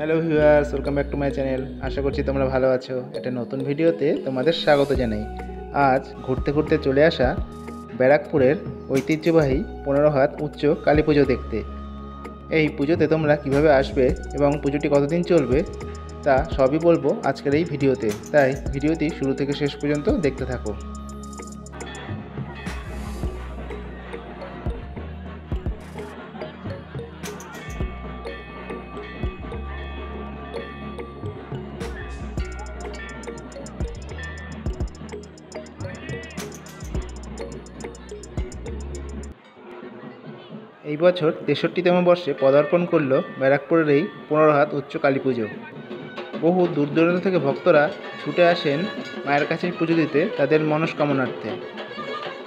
Hello viewers, welcome back to my channel. আশা করছি তোমরা ভালো আছো। এটা নতুন ভিডিওতে তোমাদের স্বাগত জানাই। আজ ঘুরতে ঘুরতে চলে আসা ব্যারাকপুরের ঐতিহ্যবাহী 15 হাত উচ্চ কালী পুজো দেখতে। এই পুজোতে তোমরা কিভাবে আসবে এবং পুজোটি কতদিন চলবে তা সবই বলবো আজকের এই ভিডিওতে, তাই ভিডিওটি শুরু থেকে শেষ পর্যন্ত দেখতে থাকো। এই বছর 63তম বর্ষে পদার্পণ করল ব্যারাকপুরের এই 15 হাত উচ্চ কালী পুজো। বহু দূর দূরান্ত থেকে ভক্তরা ছুটে আসেন মায়ের কাছে পুজো দিতে তাদের মনস্কামনার্থে।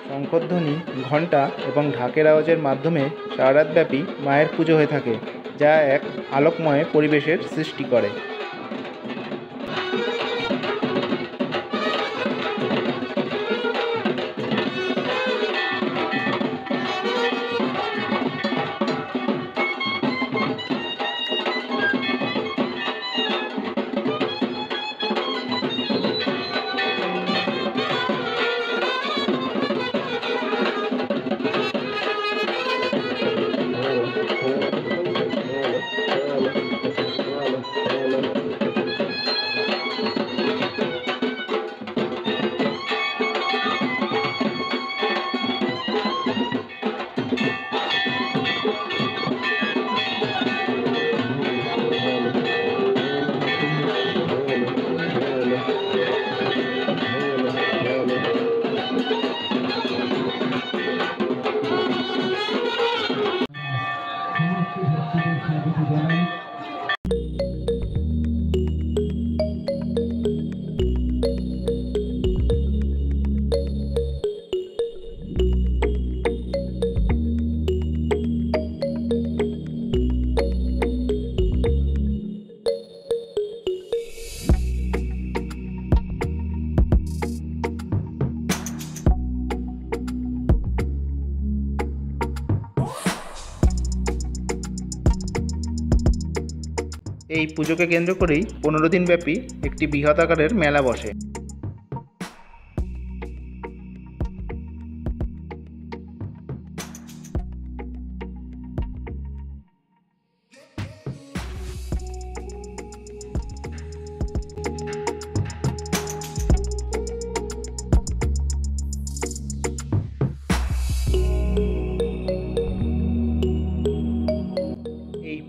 শঙ্খধ্বনি, ঘণ্টা এবং ঢাকের আওয়াজের মাধ্যমে সারা রাতব্যাপী মায়ের পুজো হয়ে থাকে, যা এক আলোকময় পরিবেশের সৃষ্টি করে। এই পুজোকে কেন্দ্র করেই 15 দিন ব্যাপী একটি বৃহৎ আকারের মেলা বসে।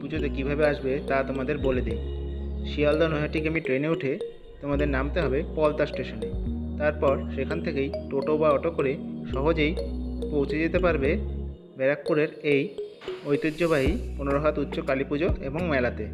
পুজোতে কীভাবে আসবে তা তোমাদের বলে দিই। শিয়ালদা নৈহাটিগামী ট্রেনে উঠে তোমাদের নামতে হবে পলতা স্টেশনে। তারপর সেখান থেকেই টোটো বা অটো করে সহজেই পৌঁছে যেতে পারবে ব্যারাকপুরের এই ঐতিহ্যবাহী 15 হাত উচ্চ কালী পুজো এবং মেলাতে।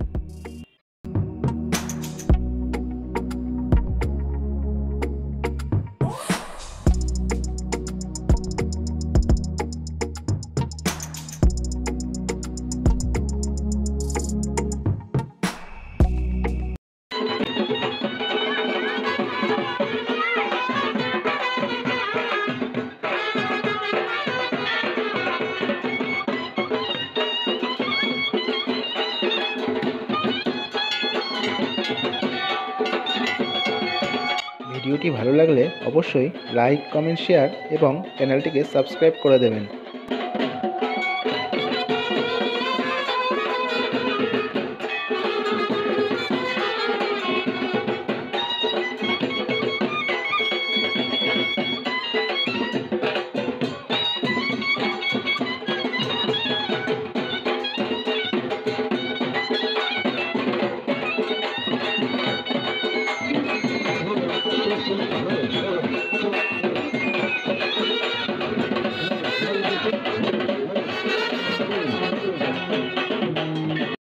ভিডিওটি ভালো লাগলে অবশ্যই লাইক, কমেন্ট, শেয়ার এবং চ্যানেলটিকে সাবস্ক্রাইব করে দেবেন।